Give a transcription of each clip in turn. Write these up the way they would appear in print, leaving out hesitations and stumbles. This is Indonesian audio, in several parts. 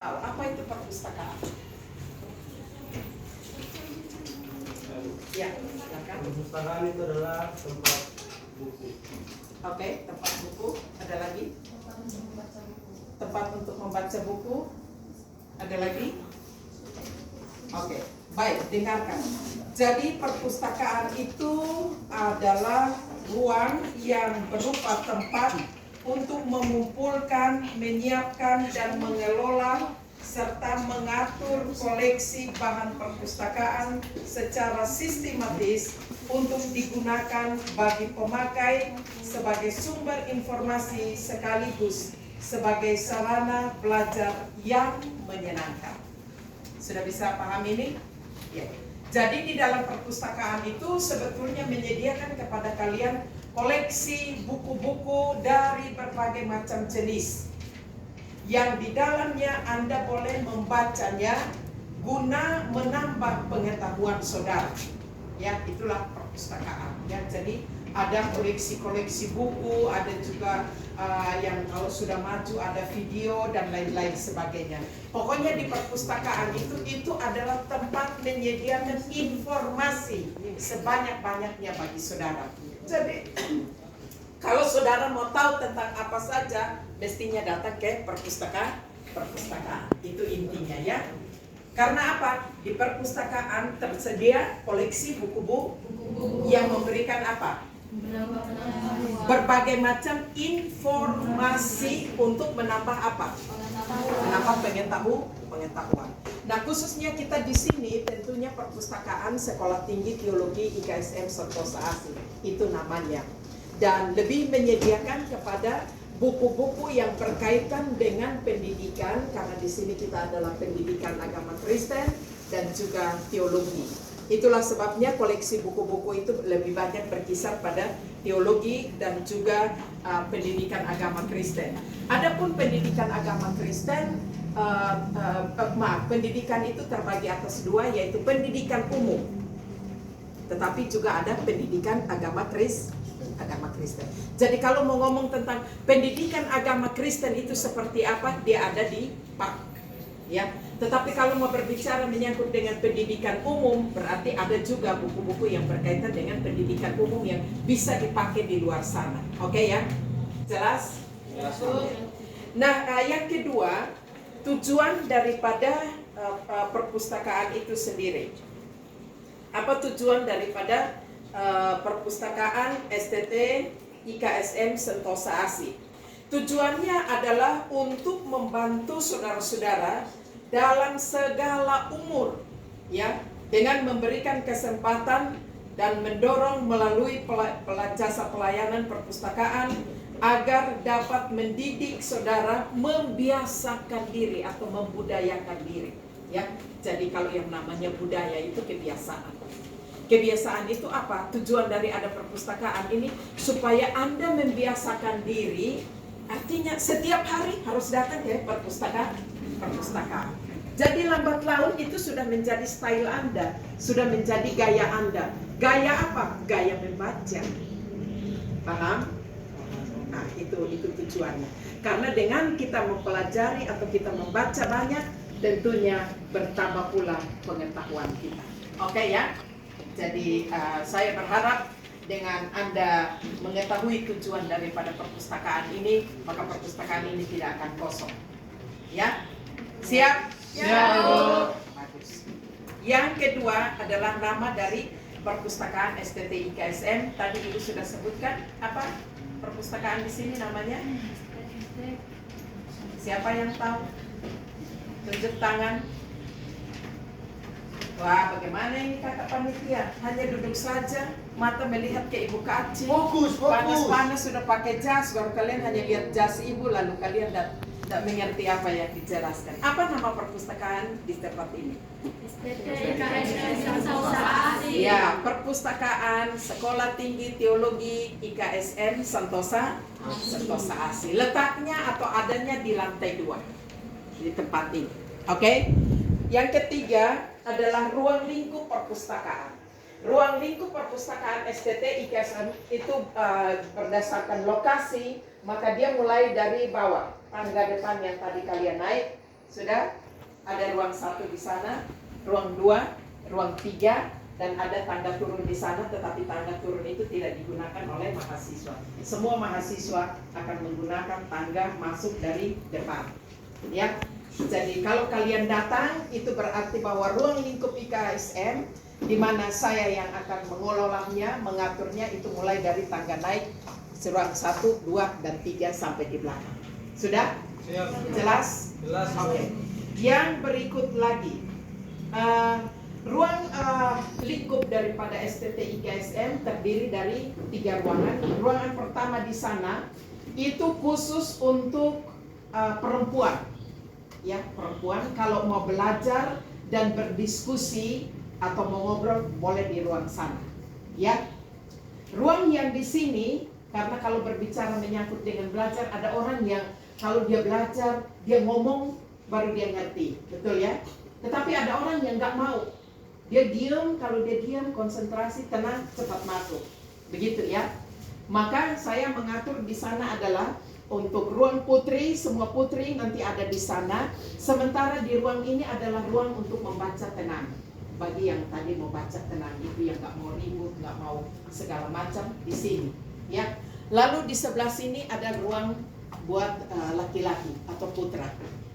Apa itu perpustakaan? Ya, silakan. Perpustakaan itu adalah tempat buku. Oke, tempat buku. Ada lagi? Tempat untuk membaca buku. Ada lagi? Oke, baik, dengarkan. Jadi perpustakaan itu adalah ruang yang berupa tempat untuk mengumpulkan, menyiapkan, dan mengelola serta mengatur koleksi bahan perpustakaan secara sistematis untuk digunakan bagi pemakai sebagai sumber informasi sekaligus sebagai sarana belajar yang menyenangkan. Sudah bisa paham ini? Ya. Jadi di dalam perpustakaan itu sebetulnya menyediakan kepada kalian koleksi buku-buku dari berbagai macam jenis yang di dalamnya Anda boleh membacanya guna menambah pengetahuan saudara. Ya, itulah perpustakaan. Ya, jadi ada koleksi-koleksi buku, ada juga yang kalau sudah maju ada video dan lain-lain sebagainya. Pokoknya di perpustakaan itu adalah tempat menyediakan informasi sebanyak-banyaknya bagi saudara. Jadi kalau saudara mau tahu tentang apa saja, mestinya datang ke perpustakaan. Itu intinya ya. Karena apa? Di perpustakaan tersedia koleksi buku-buku yang memberikan apa? Berbagai macam informasi untuk menambah apa? Menambah pengetahuan. Nah, khususnya kita di sini tentunya perpustakaan Sekolah Tinggi Teologi IKSM Sentosa Asih. Itu namanya. Dan lebih menyediakan kepada buku-buku yang berkaitan dengan pendidikan, karena di sini kita adalah pendidikan agama Kristen dan juga teologi. Itulah sebabnya koleksi buku-buku itu lebih banyak berkisar pada teologi dan juga pendidikan agama Kristen. Adapun pendidikan agama Kristen, pendidikan itu terbagi atas dua, yaitu pendidikan umum, tetapi juga ada pendidikan agama Kristen. Jadi kalau mau ngomong tentang pendidikan agama Kristen itu seperti apa, dia ada di PAK, ya. Tetapi kalau mau berbicara menyangkut dengan pendidikan umum, berarti ada juga buku-buku yang berkaitan dengan pendidikan umum yang bisa dipakai di luar sana. Oke ya? Jelas? Nah, yang kedua, tujuan daripada perpustakaan itu sendiri. Apa tujuan daripada perpustakaan STT IKSM Sentosa Asih? Tujuannya adalah untuk membantu saudara-saudara dalam segala umur, ya, dengan memberikan kesempatan dan mendorong melalui jasa pelayanan perpustakaan agar dapat mendidik saudara membiasakan diri atau membudayakan diri, ya. Jadi kalau yang namanya budaya itu kebiasaan. Kebiasaan itu apa? Tujuan dari ada perpustakaan ini supaya Anda membiasakan diri, artinya setiap hari harus datang ke perpustakaan. Jadi lambat laun itu sudah menjadi style Anda, sudah menjadi gaya Anda. Gaya apa? Gaya membaca. Paham? Nah, itu tujuannya. Karena dengan kita mempelajari atau kita membaca banyak, tentunya bertambah pula pengetahuan kita. Oke ya? Jadi saya berharap dengan Anda mengetahui tujuan daripada perpustakaan ini, maka perpustakaan ini tidak akan kosong. Ya? Siap? Siap. Bagus. Yang kedua adalah nama dari perpustakaan STT IKSM. Tadi Ibu sudah sebutkan apa perpustakaan di sini namanya? Siapa yang tahu? Tunjuk tangan. Wah, bagaimana ini kakak panitia? Hanya duduk saja, mata melihat ke Ibu Kaci. Fokus. Panas-panas sudah pakai jas, baru kalian hanya lihat jas Ibu, lalu kalian tidak mengerti apa yang dijelaskan. Apa nama perpustakaan di tempat ini? Ya, perpustakaan Sekolah Tinggi Teologi IKSM Sentosa Asih. Letaknya atau adanya di lantai 2 di tempat ini. Oke? Yang ketiga adalah ruang lingkup perpustakaan. Ruang lingkup perpustakaan STT IKSM itu berdasarkan lokasi, maka dia mulai dari bawah, tangga depan yang tadi kalian naik, Sudah? Ada ruang 1 di sana, ruang 2, ruang 3, dan ada tangga turun di sana, tetapi tangga turun itu tidak digunakan oleh mahasiswa. Semua mahasiswa akan menggunakan tangga masuk dari depan. Ya. Jadi kalau kalian datang, itu berarti bahwa ruang lingkup IKSM di mana saya yang akan mengelolanya, mengaturnya, itu mulai dari tangga naik ruang 1, 2, dan 3 sampai di belakang. Sudah? Siap. Jelas? Jelas. Oke. Yang berikut lagi, ruang lingkup daripada STT IKSM terdiri dari 3 ruangan. Ruangan pertama di sana itu khusus untuk perempuan. Ya, perempuan kalau mau belajar dan berdiskusi atau mau ngobrol boleh di ruang sana. Ya. Ruang yang di sini, karena kalau berbicara menyangkut dengan belajar, ada orang yang kalau dia belajar, dia ngomong baru dia ngerti, betul ya? Tetapi ada orang yang nggak mau. Dia diam, kalau dia diam, konsentrasi, tenang, cepat masuk. Begitu ya. Maka saya mengatur di sana adalah untuk ruang putri, semua putri nanti ada di sana. Sementara di ruang ini adalah ruang untuk membaca tenang. Bagi yang tadi mau baca tenang, itu yang nggak mau ribut, nggak mau segala macam, di sini. Ya. Lalu di sebelah sini ada ruang buat laki-laki atau putra.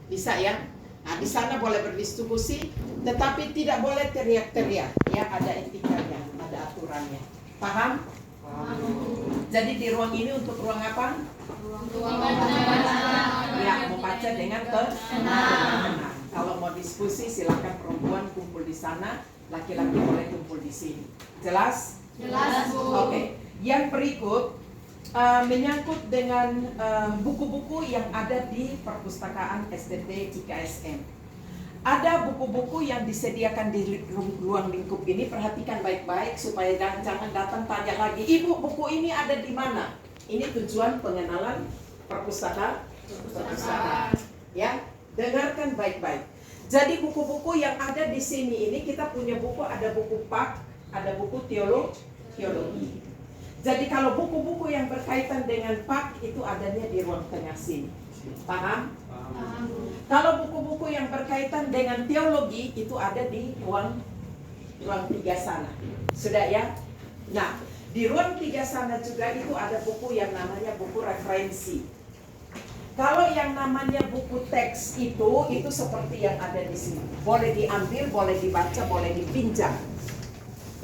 Bisa ya? Nah, di sana boleh berdiskusi, tetapi tidak boleh teriak-teriak. Ya, ada etikanya, ada aturannya. Paham? Jadi di ruang ini untuk ruang apa? Ya, mau baca dengan tenang. Kalau mau diskusi silakan perempuan kumpul di sana, laki-laki boleh kumpul di sini. Jelas? Jelas, Bu. Oke. Yang berikut menyangkut dengan buku-buku yang ada di perpustakaan STT IKSM. Ada buku-buku yang disediakan di ruang lingkup ini, perhatikan baik-baik supaya jangan datang tanya lagi, Ibu buku ini ada di mana? Ini tujuan pengenalan perpustakaan. Ya, dengarkan baik-baik. Jadi buku-buku yang ada di sini ini, kita punya buku, ada buku PAK, ada buku teologi. Jadi kalau buku-buku yang berkaitan dengan PAK itu adanya di ruang tengah sini. Paham? Kalau buku-buku yang berkaitan dengan teologi itu ada di ruang 3 sana. Sudah ya? Nah, di ruang 3 sana juga itu ada buku yang namanya buku referensi. Kalau yang namanya buku teks itu seperti yang ada di sini. Boleh diambil, boleh dibaca, boleh dipinjam.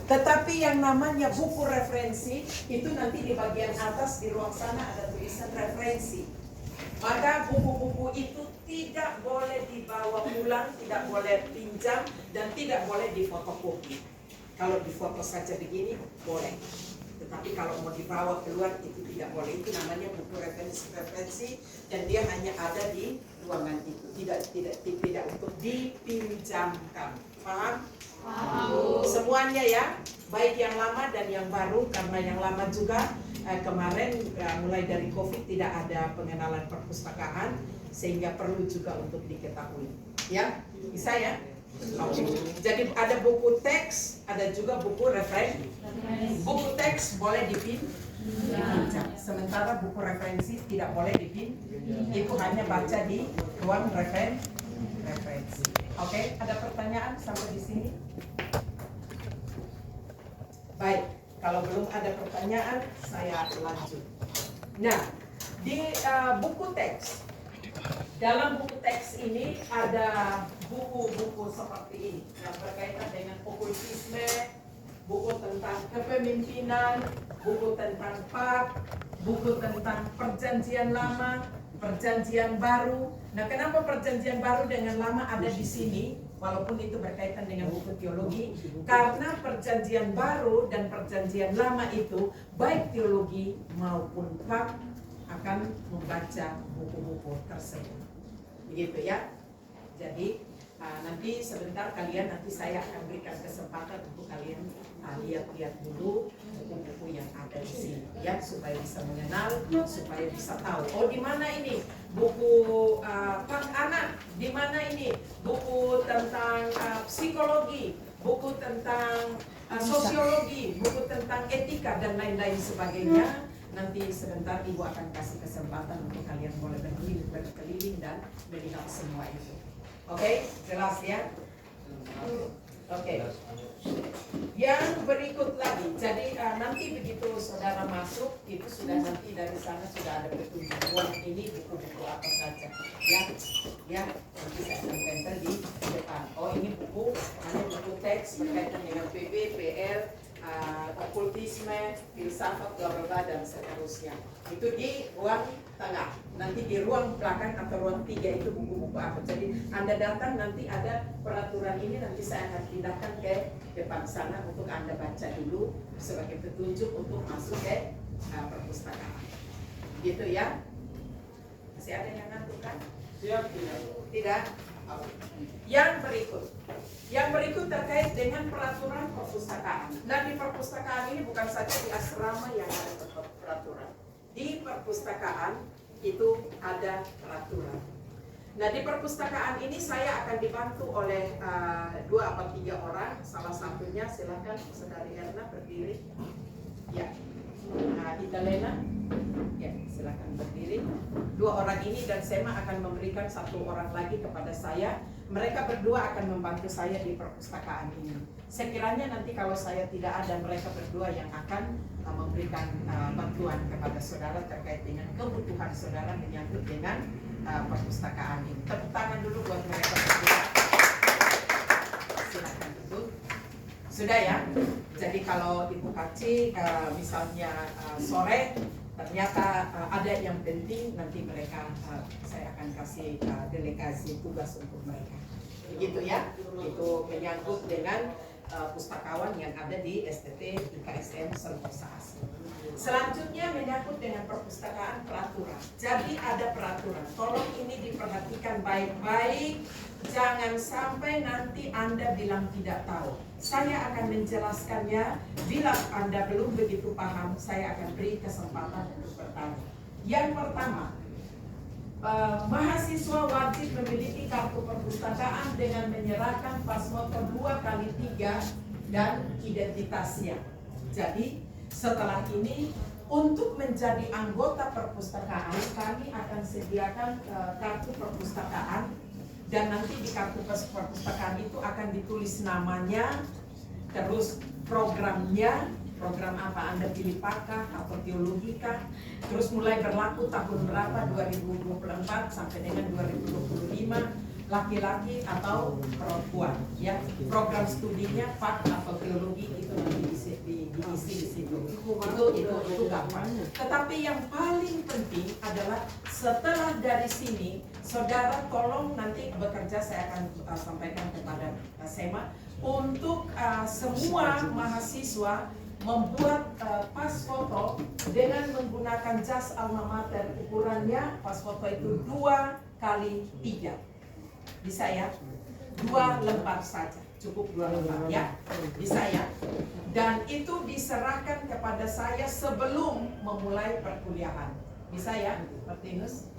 Tetapi yang namanya buku referensi itu nanti di bagian atas di ruang sana ada tulisan referensi. Maka buku-buku itu tidak boleh dibawa pulang, tidak boleh pinjam, dan tidak boleh difotokopi. Kalau difoto saja begini, boleh. Tetapi kalau mau dibawa keluar itu tidak boleh. Itu namanya buku referensi dan dia hanya ada di ruangan itu. Tidak untuk dipinjamkan. Paham? Semuanya ya, baik yang lama dan yang baru, karena yang lama juga kemarin mulai dari COVID tidak ada pengenalan perpustakaan, sehingga perlu juga untuk diketahui. Ya, bisa ya? Oke. Jadi ada buku teks, ada juga buku referensi. Buku teks boleh dipinjam, sementara buku referensi tidak boleh dipinjam. Itu hanya baca di ruang referensi. Oke, ada pertanyaan sampai di sini? Baik, kalau belum ada pertanyaan, saya lanjut. Nah, di buku teks, dalam buku teks ini ada buku-buku seperti ini yang berkaitan dengan okultisme, buku tentang kepemimpinan, buku tentang PAK, buku tentang perjanjian lama, perjanjian baru. Nah, kenapa perjanjian baru dengan lama ada di sini? Walaupun itu berkaitan dengan buku teologi, karena perjanjian baru dan perjanjian lama itu baik teologi maupun PAK akan membaca buku-buku tersebut. Begitu ya. Jadi nanti sebentar nanti saya akan berikan kesempatan untuk kalian lihat-lihat dulu buku-buku yang ada di sini ya, supaya bisa mengenal, supaya bisa tahu. Oh, di mana ini buku PAK anak, di mana ini buku tentang psikologi, buku tentang sosiologi, buku tentang etika dan lain-lain sebagainya. Nanti sebentar Ibu akan kasih kesempatan untuk kalian boleh berkeliling dan melihat semua itu. Oke, jelas ya. Oke. Yang berikut lagi, jadi nanti begitu saudara masuk, itu sudah nanti dari sana sudah ada petunjuk. Wah, ini buku-buku apa saja, ya. Nanti saya akan tempel di depan. Oh, ini buku teks berkaitan dengan PB, PL, okultisme, filsafat, bla bla bla dan seterusnya. Itu di ruang tengah. Nanti di ruang belakang atau ruang 3 itu buku-buku apa. Jadi Anda datang nanti ada peraturan ini, nanti saya akan pindahkan ke depan sana untuk Anda baca dulu sebagai petunjuk untuk masuk ke perpustakaan. Gitu ya. Masih ada yang ngantuk kan? Siap tidak? Tidak? Yang berikut terkait dengan peraturan perpustakaan. Nah, di perpustakaan ini bukan saja di asrama yang ada peraturan. Di perpustakaan itu ada peraturan. Nah, di perpustakaan ini saya akan dibantu oleh 2 atau 3 orang. Salah satunya silakan Saudari Erna berdiri. Ya. Nah, Italena. Ya, silakan berdiri. 2 orang ini dan Sema akan memberikan 1 orang lagi kepada saya. Mereka berdua akan membantu saya di perpustakaan ini. Sekiranya nanti kalau saya tidak ada, mereka berdua yang akan memberikan bantuan kepada saudara terkait dengan kebutuhan saudara menyangkut dengan perpustakaan ini. Tepuk tangan dulu buat mereka berdua. Silakan duduk. Sudah ya. Jadi kalau Ibu Kaci misalnya sore ternyata ada yang penting, nanti mereka saya akan kasih delegasi tugas untuk mereka. Begitu ya. Itu menyangkut dengan pustakawan yang ada di STT IKSM Sentosa Asli. Selanjutnya menyangkut dengan perpustakaan peraturan. Jadi ada peraturan. Tolong ini diperhatikan baik-baik. Jangan sampai nanti Anda bilang tidak tahu. Saya akan menjelaskannya. Bila Anda belum begitu paham, saya akan beri kesempatan untuk bertanya. Yang pertama, mahasiswa wajib memiliki kartu perpustakaan dengan menyerahkan pasporto 2x3 dan identitasnya. Jadi setelah ini untuk menjadi anggota perpustakaan kami akan sediakan kartu perpustakaan, dan nanti di kartu perpustakaan itu akan ditulis namanya, terus programnya. Program apa Anda pilih, pakah atau teologika, terus mulai berlaku tahun berapa, 2024 sampai dengan 2025, laki-laki atau perempuan, ya. Program studinya pakah atau teologi itu nanti diisi di situ. Itu gampang. Tetapi yang paling penting adalah setelah dari sini, saudara tolong nanti bekerja, saya akan sampaikan kepada Sema untuk semua mahasiswa membuat pas foto dengan menggunakan jas alma mater. Ukurannya pas foto itu 2x3. Bisa ya? 2 lembar saja, cukup 2 lembar ya. Bisa ya? Dan itu diserahkan kepada saya sebelum memulai perkuliahan. Bisa ya, Martinus?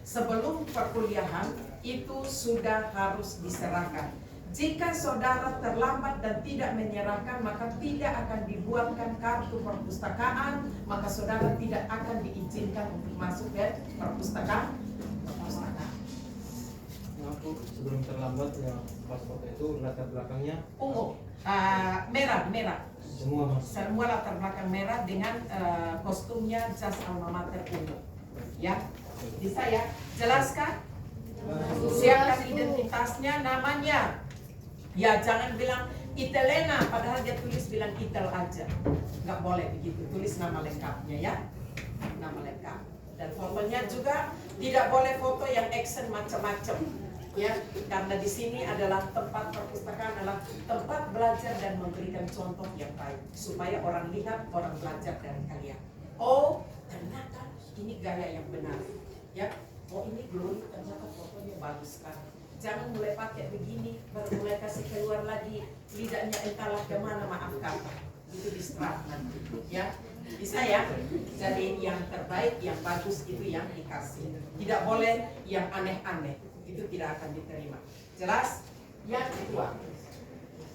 Sebelum perkuliahan itu sudah harus diserahkan. Jika saudara terlambat dan tidak menyerahkan, maka tidak akan dibuatkan kartu perpustakaan, maka saudara tidak akan diizinkan untuk masuk ke perpustakaan. Sebelum terlambat ya, paspor itu latar belakangnya Ungu, merah. Semua latar belakang merah dengan kostumnya jas alma mater ungu. Ya, bisa ya? Jelaskan? Siapkan identitasnya, namanya. Ya, jangan bilang Italena padahal dia tulis bilang Ital aja. Nggak boleh begitu, tulis nama lengkapnya ya. Nama lengkap. Dan fotonya juga tidak boleh foto yang action macam-macam. Ya, karena di sini adalah tempat perpustakaan, adalah tempat belajar dan memberikan contoh yang baik supaya orang lihat, orang belajar dari kalian. Oh, ternyata ini gaya yang benar. Ya, oh ini Glory ternyata fotonya bagus sekali. Jangan mulai pakai begini, baru mulai kasih keluar lagi lidahnya entahlah kemana, maaf kata. Itu distrap nanti, ya. Bisa ya? Jadi yang terbaik, yang bagus itu yang dikasih. Tidak boleh yang aneh-aneh, itu tidak akan diterima. Jelas? Yang kedua,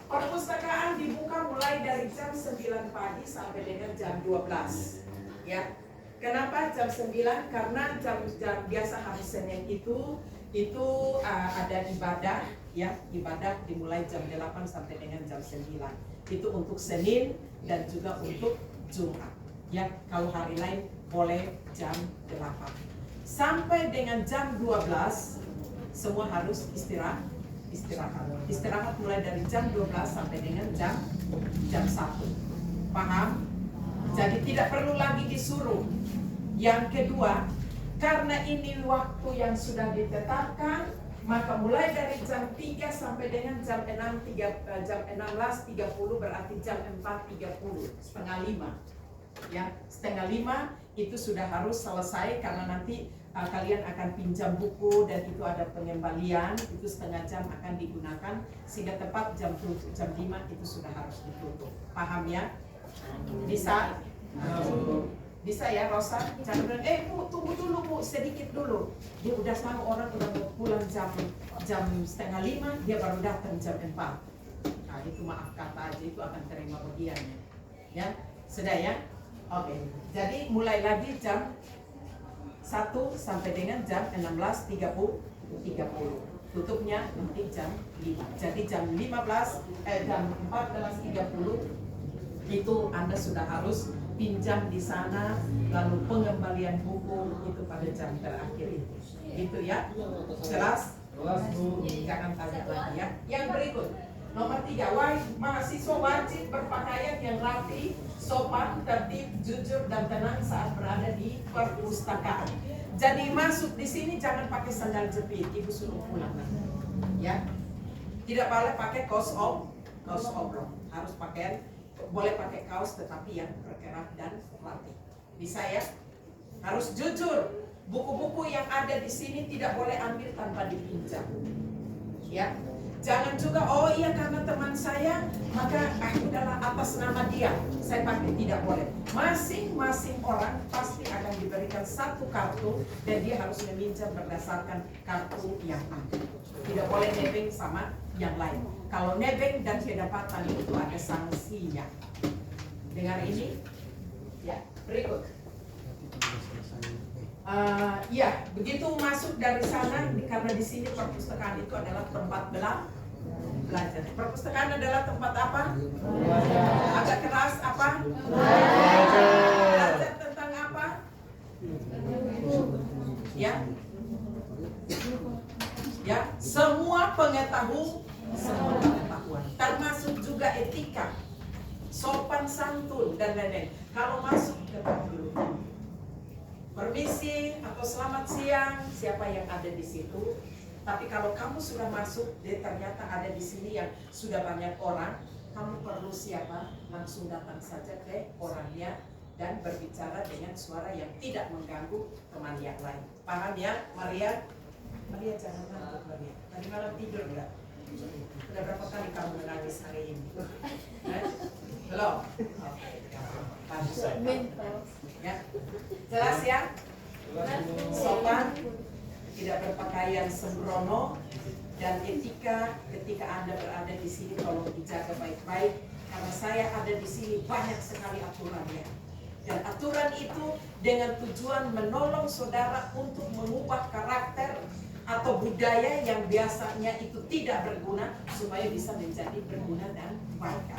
perpustakaan dibuka mulai dari jam 9 pagi sampai dengan jam 12. Ya. Kenapa jam 9? Karena jam biasa hari Senin itu itu ada ibadah, ya, ibadah dimulai jam 8 sampai dengan jam 9. Itu untuk Senin dan juga untuk Jumat. Ya, kalau hari lain boleh jam 8. Sampai dengan jam 12 semua harus istirahat. Istirahat mulai dari jam 12 sampai dengan jam 1. Paham? Jadi tidak perlu lagi disuruh. Yang kedua, karena ini waktu yang sudah ditetapkan, maka mulai dari jam 3 sampai dengan jam 16.30 berarti jam 4.30, setengah 5. Ya, setengah 5 itu sudah harus selesai karena nanti kalian akan pinjam buku dan itu ada pengembalian, itu setengah jam akan digunakan sehingga tepat jam 5 itu sudah harus ditutup. Paham ya? Bisa? Bisa ya Rosa? Jangan bilang, Bu, tunggu dulu Bu, sedikit dulu. Dia udah sama orang udah mau pulang jam setengah 5, dia baru datang jam 4. Nah itu maaf kata aja, itu akan terima bagiannya. Ya, sudah ya? Oke, jadi mulai lagi jam 1 sampai dengan jam 16.30. Tutupnya nanti jam 5. Jadi jam 14.30 itu Anda sudah harus pinjam di sana, lalu pengembalian buku itu pada jam terakhir itu. Gitu ya? Jelas? Jelas, Bu. Jangan tanya lagi ya. Yang berikut, nomor 3, mahasiswa wajib berpakaian yang rapi, sopan, tertib, jujur, dan tenang saat berada di perpustakaan. Jadi masuk di sini jangan pakai sandal jepit, ibu suruh pulang nanti. Ya, tidak boleh pakai kaos oblong, harus pakai, boleh pakai kaos tetapi yang berkerak dan rapi. Bisa ya? Harus jujur. Buku-buku yang ada di sini tidak boleh ambil tanpa dipinjam. Ya. Jangan juga, oh iya karena teman saya, maka udahlah atas nama dia saya pakai, tidak boleh. Masing-masing orang pasti akan diberikan satu kartu dan dia harus meminjam berdasarkan kartu yang ada. Tidak boleh nebeng sama yang lain. Kalau nebeng dan kedapatan itu ada sanksinya. Dengar ini? Ya, berikut. Ya, begitu masuk dari sana, karena di sini perpustakaan itu adalah tempat belajar. Perpustakaan adalah tempat apa? Agak keras apa? Belajar tentang apa? Ya, ya, semua pengetahuan, termasuk juga etika, sopan santun dan lain-lain. Kalau masuk ke dulu. Permisi atau selamat siang, siapa yang ada di situ. Tapi kalau kamu sudah masuk, ternyata ada di sini yang sudah banyak orang, kamu perlu siapa? Langsung datang saja ke orangnya dan berbicara dengan suara yang tidak mengganggu teman yang lain. Paham ya, Maria? Maria jangan ngantuk, Maria. Tadi malam tidur enggak? Sudah berapa kali kamu menangis hari ini? Belum? Oke. Bagus. Ya. Jelas ya? Sopan, tidak berpakaian sembrono, dan etika ketika Anda berada di sini tolong dijaga baik-baik karena saya ada di sini banyak sekali aturannya. Dan aturan itu dengan tujuan menolong saudara untuk mengubah karakter atau budaya yang biasanya itu tidak berguna supaya bisa menjadi berguna dan baik.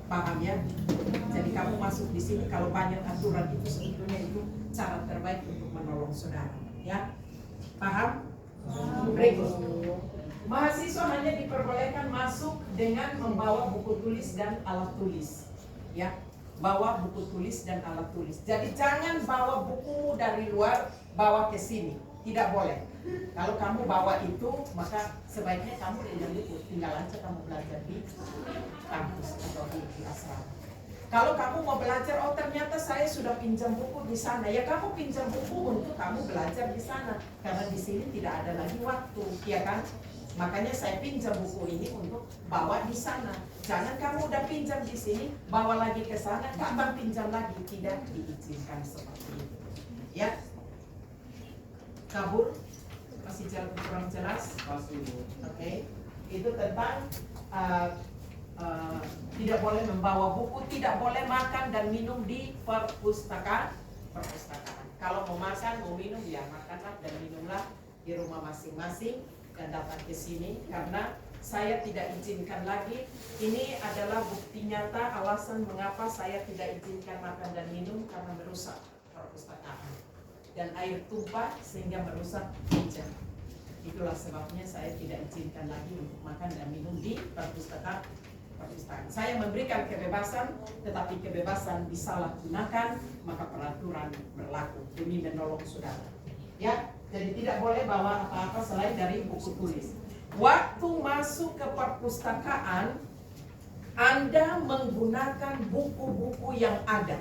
Paham ya? Jadi kamu masuk di sini kalau banyak aturan itu sebetulnya itu cara terbaik untuk menolong saudara, ya. Paham? Berikut. Mahasiswa hanya diperbolehkan masuk dengan membawa buku tulis dan alat tulis. Ya, bawa buku tulis dan alat tulis. Jadi jangan bawa buku dari luar bawa ke sini. Tidak boleh. Kalau kamu bawa itu, maka sebaiknya kamu punya buku. Tinggal aja kamu belajar di kampus atau di asrama. Kalau kamu mau belajar, oh ternyata saya sudah pinjam buku di sana. Ya kamu pinjam buku untuk kamu belajar di sana. Karena di sini tidak ada lagi waktu, ya kan? Makanya saya pinjam buku ini untuk bawa di sana. Jangan kamu udah pinjam di sini, bawa lagi ke sana, kapan pinjam lagi. Tidak diizinkan seperti itu. Ya. Kabur? Masih kurang jelas? Oke. Itu tentang tidak boleh membawa buku, tidak boleh makan dan minum di perpustakaan. Kalau mau makan, mau minum, ya makanlah dan minumlah di rumah masing-masing dan datang ke sini, karena saya tidak izinkan lagi. Ini adalah bukti nyata alasan mengapa saya tidak izinkan makan dan minum, karena merusak perpustakaan dan air tumpah sehingga merusak meja. Itulah sebabnya saya tidak izinkan lagi untuk makan dan minum di perpustakaan. Saya memberikan kebebasan, tetapi kebebasan disalahgunakan, maka peraturan berlaku demi menolong saudara. Ya, jadi tidak boleh bawa apa-apa selain dari buku tulis. Waktu masuk ke perpustakaan, Anda menggunakan buku-buku yang ada.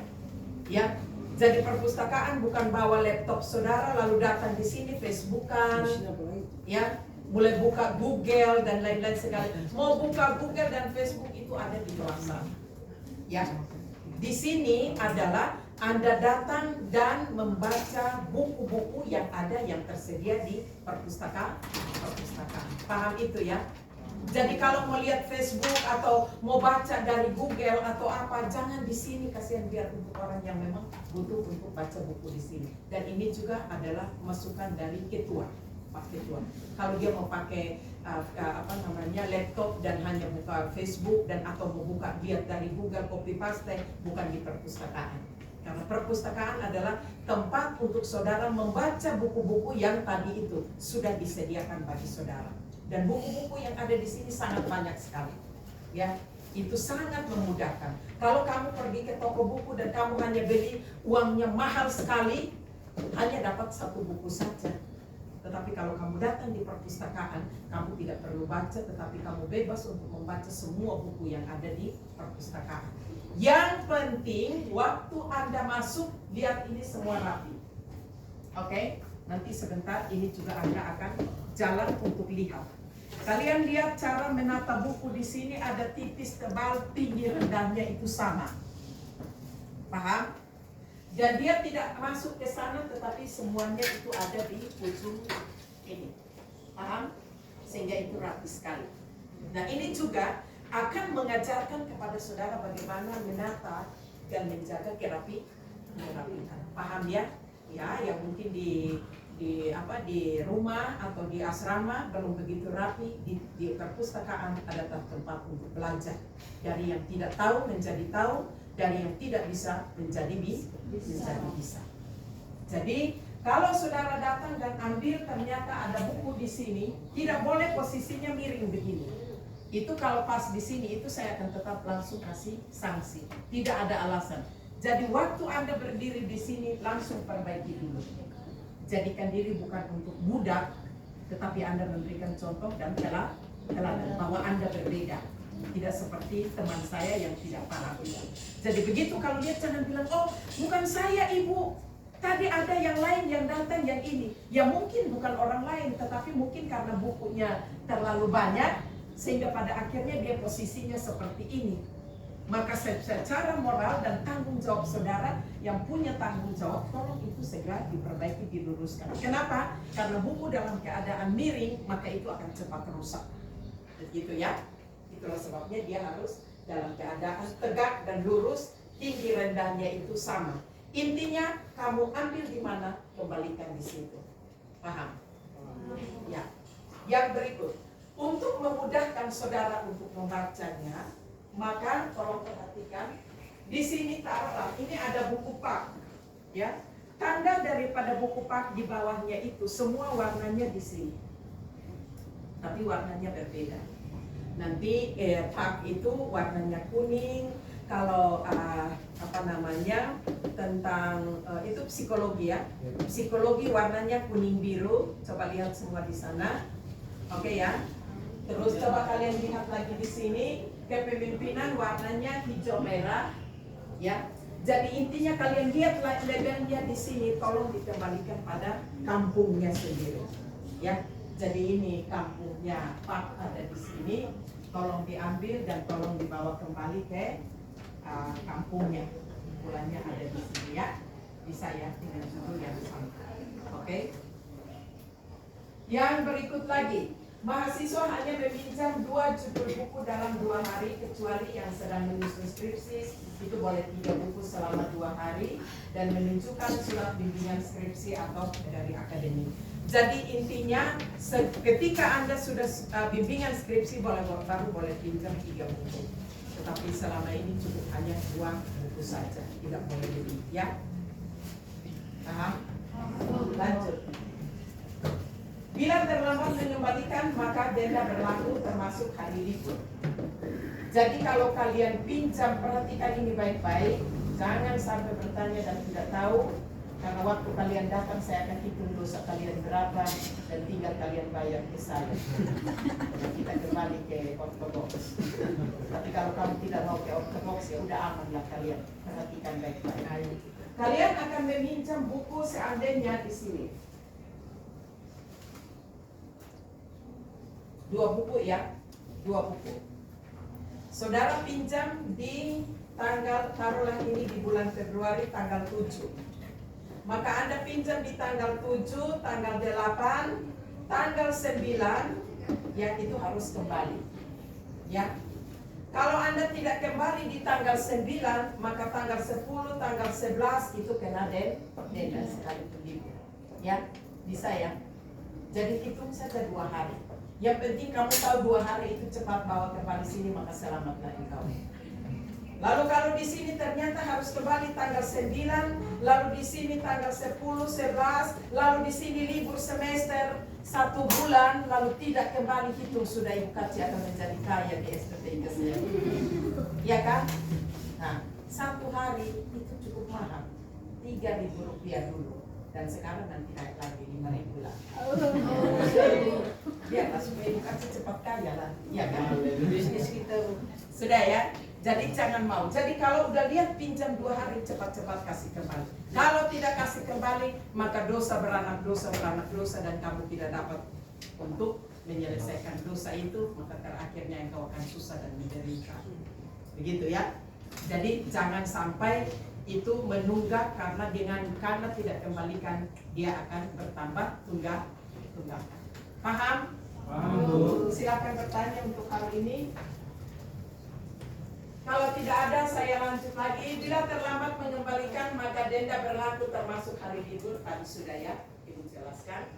Ya, jadi perpustakaan bukan bawa laptop saudara lalu datang di sini Facebookan, ya, mulai buka Google dan lain-lain segala. Mau buka Google dan Facebook itu ada di kelas sana. Ya, di sini adalah Anda datang dan membaca buku-buku yang ada yang tersedia di perpustakaan. Paham itu ya? Jadi kalau mau lihat Facebook atau mau baca dari Google atau apa, jangan di sini, kasihan biar untuk orang yang memang butuh untuk baca buku di sini. Dan ini juga adalah masukan dari ketua, Pak Ketua. Kalau dia mau pakai laptop dan hanya buka Facebook dan atau mau buka lihat dari Google copy paste, bukan di perpustakaan. Karena perpustakaan adalah tempat untuk saudara membaca buku-buku yang tadi itu sudah disediakan bagi saudara. Dan buku-buku yang ada di sini sangat banyak sekali. Ya, itu sangat memudahkan. Kalau kamu pergi ke toko buku dan kamu hanya beli, uangnya mahal sekali, hanya dapat satu buku saja. Tetapi kalau kamu datang di perpustakaan, kamu tidak perlu baca, tetapi kamu bebas untuk membaca semua buku yang ada di perpustakaan. Yang penting, waktu Anda masuk, lihat ini semua rapi. Oke? Nanti sebentar ini juga Anda akan jalan untuk lihat. Kalian lihat cara menata buku di sini, ada tipis, tebal, tinggi, rendahnya itu sama. Paham? Dan dia tidak masuk ke sana, tetapi semuanya itu ada di ujung ini. Paham? Sehingga itu rapi sekali. Nah, ini juga akan mengajarkan kepada saudara bagaimana menata dan menjaga kerapihan. Paham ya? Ya, yang mungkin di rumah atau di asrama belum begitu rapi, di perpustakaan ada tempat untuk belajar. Dari yang tidak tahu menjadi tahu, dari yang tidak bisa menjadi bisa. Jadi kalau saudara datang dan ambil ternyata ada buku di sini, tidak boleh posisinya miring begini. Itu kalau pas di sini itu saya akan tetap langsung kasih sanksi. Tidak ada alasan. Jadi waktu Anda berdiri di sini langsung perbaiki dulu. Jadikan diri bukan untuk budak, tetapi Anda memberikan contoh dan teladan bahwa Anda berbeda. Tidak seperti teman saya yang tidak paham itu. Jadi begitu kalau dia jangan bilang, oh bukan saya ibu, tadi ada yang lain yang datang yang ini. Ya mungkin bukan orang lain, tetapi mungkin karena bukunya terlalu banyak, sehingga pada akhirnya dia posisinya seperti ini. Maka secara moral dan tanggung jawab saudara yang punya tanggung jawab, tolong itu segera diperbaiki, diluruskan. Kenapa? Karena buku dalam keadaan miring, maka itu akan cepat rusak. Begitu ya. Itulah sebabnya dia harus dalam keadaan tegak dan lurus, tinggi rendahnya itu sama. Intinya kamu ambil di mana, kembalikan di situ. Paham? Ya. Yang berikut, untuk memudahkan saudara untuk membacanya, maka tolong perhatikan di sini taruhlah ini ada buku pak, ya. Tanda daripada buku pak di bawahnya itu semua warnanya di sini, tapi warnanya berbeda. Nanti pak itu warnanya kuning. Kalau tentang itu psikologi ya, psikologi warnanya kuning biru. Coba lihat semua di sana, oke ya. Terus coba kalian lihat lagi di sini. Kepemimpinan warnanya hijau merah, ya. Jadi intinya kalian lihat labelnya di sini, tolong dikembalikan pada kampungnya sendiri, ya. Jadi ini kampungnya Pak ada di sini, tolong diambil dan tolong dibawa kembali ke kampungnya. Bulannya ada di sini ya, bisa ya dengan judul yang sama, oke. Yang berikut lagi. Mahasiswa hanya meminjam 2 judul buku dalam 2 hari, kecuali yang sedang menyusun skripsi, itu boleh 3 buku selama 2 hari, dan menunjukkan surat bimbingan skripsi atau dari akademik. Jadi intinya ketika Anda sudah bimbingan skripsi baru boleh pinjam 3 buku. Tetapi selama ini cukup hanya 2 buku saja, tidak boleh lebih, ya. Paham? Lanjut. Bila terlambat mengembalikan maka denda berlaku termasuk hari libur. Jadi kalau kalian pinjam, perhatikan ini baik-baik, jangan sampai bertanya dan tidak tahu. Karena waktu kalian datang saya akan hitung dosa kalian berapa dan tinggal kalian bayar ke saya. Dan kita kembali ke ortodoks. Tapi kalau kamu tidak mau ke ortodoks ya udah amanlah kalian. Perhatikan baik-baik. Kalian akan meminjam buku seandainya di sini. 2 buku ya, 2 buku. Saudara pinjam di tanggal, taruhlah ini di bulan Februari tanggal 7. Maka Anda pinjam di tanggal 7, tanggal 8, tanggal 9, ya itu harus kembali. Ya. Kalau Anda tidak kembali di tanggal 9, maka tanggal 10, tanggal 11 itu kena denda sekalipun libur. Ya, bisa ya. Jadi hitung saja 2 hari. Yang penting kamu tahu 2 hari itu cepat bawa kembali sini, maka selamatlah engkau. Lalu kalau di sini ternyata harus kembali tanggal 9, lalu di sini tanggal 10, 11, lalu di sini libur semester 1 bulan, lalu tidak kembali, hitung sudah Ibu Kaci akan menjadi kaya di SPP saya. Ya kan? Nah, 1 hari itu cukup mahal, Rp3.000 dulu. Dan sekarang nanti naik lagi 5.000 lah. Biarlah supaya Ibu Kaci cepat kaya lah. Ya kan? Bisnis kita sudah ya. Jadi jangan mau. Jadi kalau udah lihat pinjam 2 hari cepat-cepat kasih kembali. Kalau tidak kasih kembali maka dosa beranak dosa dan kamu tidak dapat untuk menyelesaikan dosa itu, maka terakhirnya engkau akan susah dan menderita. Begitu ya. Jadi jangan sampai itu menunggak karena tidak kembalikan dia akan bertambah tunggakan. Paham? Paham. Silakan bertanya untuk hal ini. Kalau tidak ada, saya lanjut lagi. Bila terlambat mengembalikan, maka denda berlaku termasuk hari libur. Tadi sudah ya, Ibu jelaskan.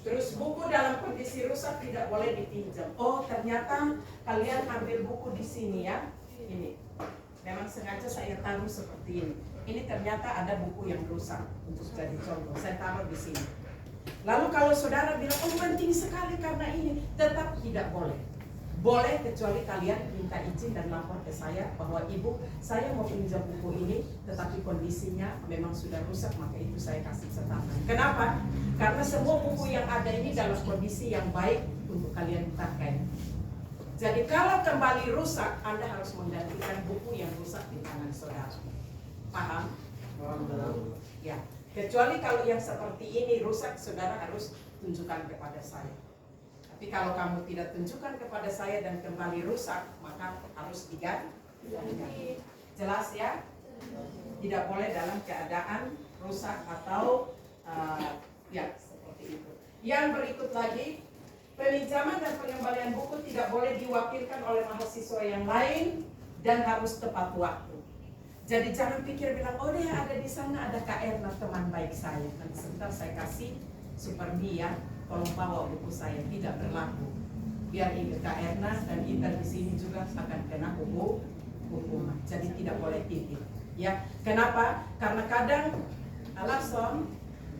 Terus buku dalam kondisi rusak tidak boleh dipinjam. Oh, ternyata kalian ambil buku di sini ya. Ini. Memang sengaja saya taruh seperti ini. Ini ternyata ada buku yang rusak. Untuk jadi contoh, saya taruh di sini. Lalu kalau saudara bilang, oh penting sekali karena ini, tetap tidak boleh. Boleh kecuali kalian minta izin dan lapor ke saya bahwa Ibu, saya mau pinjam buku ini tetapi kondisinya memang sudah rusak, maka itu saya kasih catatan. Kenapa? Karena semua buku yang ada ini dalam kondisi yang baik untuk kalian pakai. Jadi kalau kembali rusak, Anda harus menggantikan buku yang rusak di tangan saudara. Paham? Ya. Kecuali kalau yang seperti ini rusak, saudara harus tunjukkan kepada saya. Tapi kalau kamu tidak tunjukkan kepada saya dan kembali rusak, maka harus diganti. Jelas ya? Tidak boleh dalam keadaan rusak atau ya seperti itu. Yang berikut lagi, peminjaman dan pengembalian buku tidak boleh diwakilkan oleh mahasiswa yang lain dan harus tepat waktu. Jadi jangan pikir bilang, oh deh ada di sana ada Kak Erna teman baik saya. Nanti sebentar saya kasih Supermi ya. Tolong bawa buku saya, tidak berlaku. Biar ingat Kak Erna dan Intan di sini juga akan kena hukuman. Jadi tidak boleh titip. Ya, kenapa? Karena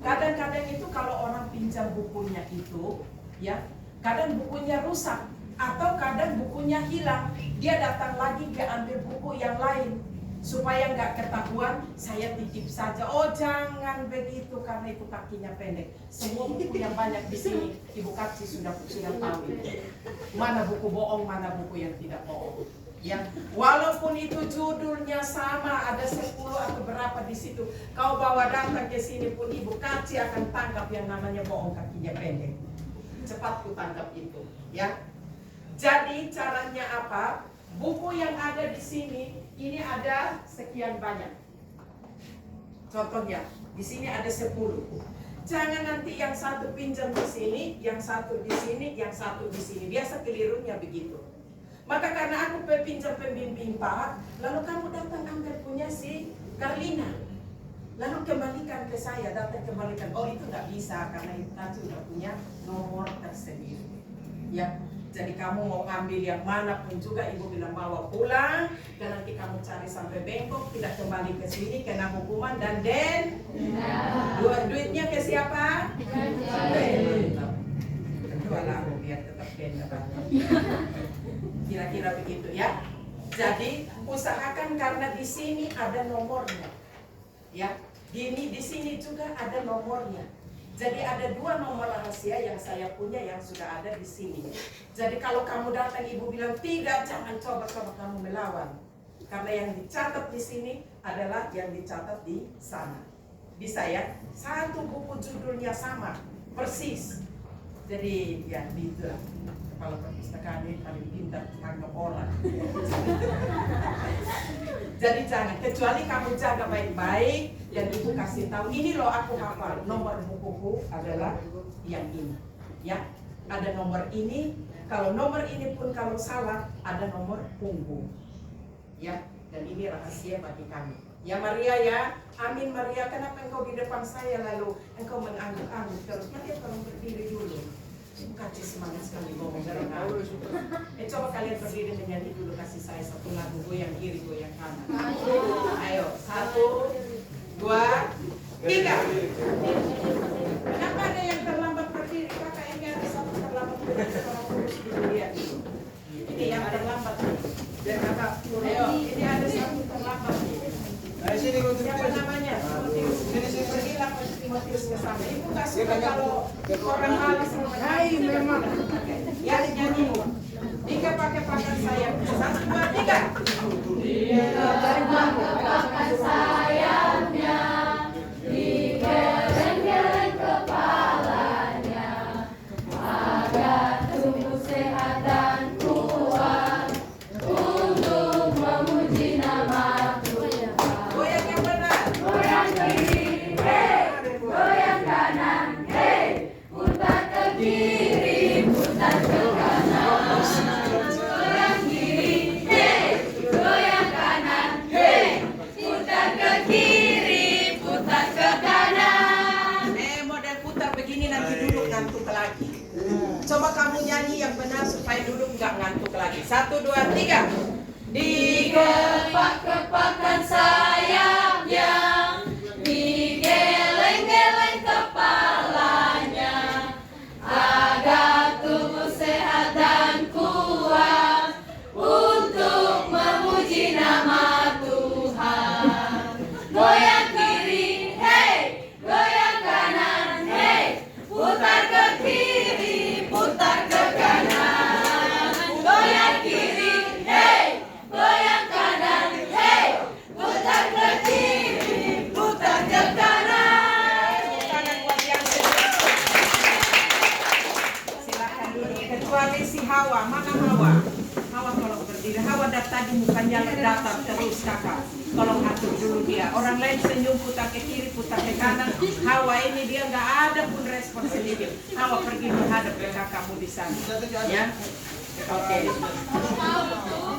kadang-kadang itu kalau orang pinjam bukunya itu, ya, kadang bukunya rusak atau kadang bukunya hilang. Dia datang lagi dia ambil buku yang lain. Supaya nggak ketahuan, saya titip saja. Oh jangan begitu karena itu kakinya pendek. Semua buku yang banyak di sini, Ibu Kaci sudah tahu itu. Mana buku bohong, mana buku yang tidak bohong. Ya, walaupun itu judulnya sama, ada 10 atau berapa di situ, kau bawa datang ke sini pun Ibu Kaci akan tangkap yang namanya bohong kakinya pendek. Cepat ku tangkap itu, ya. Jadi caranya apa? Buku yang ada di sini ini ada sekian banyak. Contohnya, di sini ada 10. Jangan nanti yang satu pinjam di sini, yang satu di sini, yang satu di sini. Biasa kelirunya begitu. Maka karena aku pinjam pembimbing Pak, lalu kamu datang ambil punya si Karlina. lalu kembalikan ke saya, data kembalikan. Oh itu nggak bisa karena itu nanti udah punya nomor tersendiri. Ya, jadi kamu mau ambil yang mana pun juga ibu bilang bawa pulang, dan nanti kamu cari sampai bengkok, tidak kembali ke sini kena hukuman dan duitnya ke siapa? Kedua lah biar tetap denda banyak. Kira-kira begitu ya. Jadi usahakan karena di sini ada nomornya. Ya, di sini juga ada nomornya. Jadi ada 2 nomor rahasia yang saya punya yang sudah ada di sini. Jadi kalau kamu datang ibu bilang tidak, jangan coba-coba kamu melawan. Karena yang dicatat di sini adalah yang dicatat di sana. Bisa ya? Satu buku judulnya sama, persis. Jadi ya gitu lah. Kepala perpustakaan ini paling pintar tangkap orang. Jadi jangan, kecuali kamu jaga baik-baik dan ibu kasih tahu, ini loh aku hafal, nomor bukuku adalah yang ini. Ya, ada nomor ini. Kalau nomor ini pun kalau salah, ada nomor punggung. Ya, dan ini rahasia bagi kami. Ya Maria ya, amin Maria. Kenapa engkau di depan saya lalu engkau mengangguk-angguk terus? Maria tolong berdiri dulu. Kasih semangat sekali ngomong dari kamu. Coba kalian berdiri dan nyanyi dulu, kasih saya satu lagu, goyang kiri, goyang kanan. Ayo, 1, 2, 3. Kenapa ada yang terlambat berdiri? Kakak ini ada satu terlambat berdiri. Lihat itu. Ini yang terlambat. Biar kakak. Ayo, ini ada satu terlambat. Siapa namanya? Pergilah Timotius ke sana. Ibu nggak suka kalau orang malas. Hai memang. Ya nyanyi. Tiga pakai pakaian saya. 1, 2, 3. Dia pakai sayapnya, digeleng-geleng kepalanya, agar tubuh sehat dan kuat untuk memuji nama Tuhan. Goyang yang benar. Goyang kiri, hey. Goyang kanan, hey. Putar ke kiri, putar ke kanan. Goyang kiri, hey. Goyang kanan, hey. Putar ke kiri, putar ke kanan. Model putar begini nanti duduk ngantuk lagi. Coba kamu nyanyi yang benar supaya duduk nggak ngantuk lagi. 1, 2, 3. Dikepak-kepakkan sayapnya, digeleng-geleng kepalanya, agar tubuh sehat dan kuat untuk memuji nama Tuhan. Goyang kiri, hey, goyang kanan, hey, putar ke kiri, putar ke kanan. Goyang kiri, hey, goyang kanan, hey, putar ke kiri, putar ke kanan. Tangan buat yang silakan dulu. Kecuali si Hawa, mana Hawa? Hawa tolong berdiri. Hawa dari tadi mukanya datar terus kakak. Tolong atur dulu dia. Orang lain senyum putar ke kiri, putar ke kanan. Hawa ini dia nggak ada pun respon sedikit. Hawa pergi menghadap ke kakakmu di sana. Ya. Oke.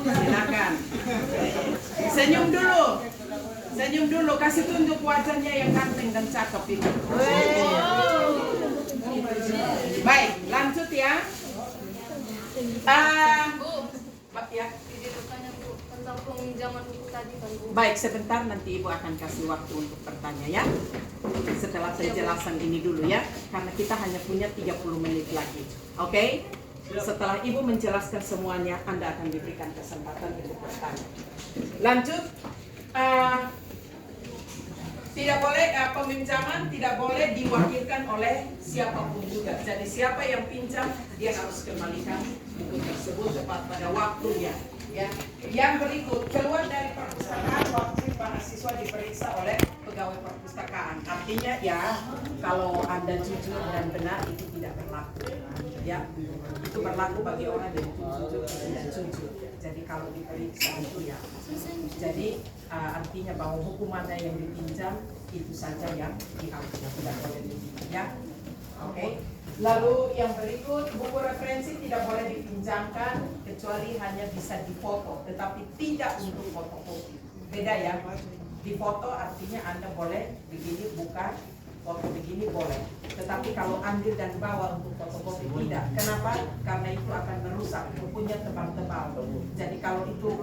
Silakan. Senyum dulu. Senyum dulu. Kasih tunjuk wajahnya yang ganteng dan cakep itu. Baik, lanjut ya. Ya. Tentang peminjaman buku tadi kan Bu. Baik, sebentar nanti Ibu akan kasih waktu untuk bertanya ya. Setelah penjelasan ini dulu ya, karena kita hanya punya 30 menit lagi. Oke? Setelah Ibu menjelaskan semuanya, Anda akan diberikan kesempatan untuk bertanya. Lanjut. Tidak boleh peminjaman tidak boleh diwakilkan oleh siapapun juga. Jadi siapa yang pinjam dia harus kembalikan buku tersebut tepat pada waktunya. Ya. Yang berikut, keluar dari perpustakaan wajib mahasiswa diperiksa oleh pegawai perpustakaan. Artinya ya kalau Anda jujur dan benar itu tidak berlaku. Ya, itu berlaku bagi orang yang jujur dan tidak jujur. Jadi kalau diperiksa itu ya. Jadi artinya bahwa buku mana yang dipinjam itu saja yang diambil, tidak boleh dipinjam. Ya, oke. Lalu yang berikut, buku referensi tidak boleh dipinjamkan kecuali hanya bisa difoto, tetapi tidak untuk fotokopi. Beda ya. Di foto artinya Anda boleh begini buka, foto begini boleh. Tetapi kalau ambil dan bawa untuk fotokopi tidak. Kenapa? Karena itu akan merusak, bukunya tebal-tebal. Jadi kalau itu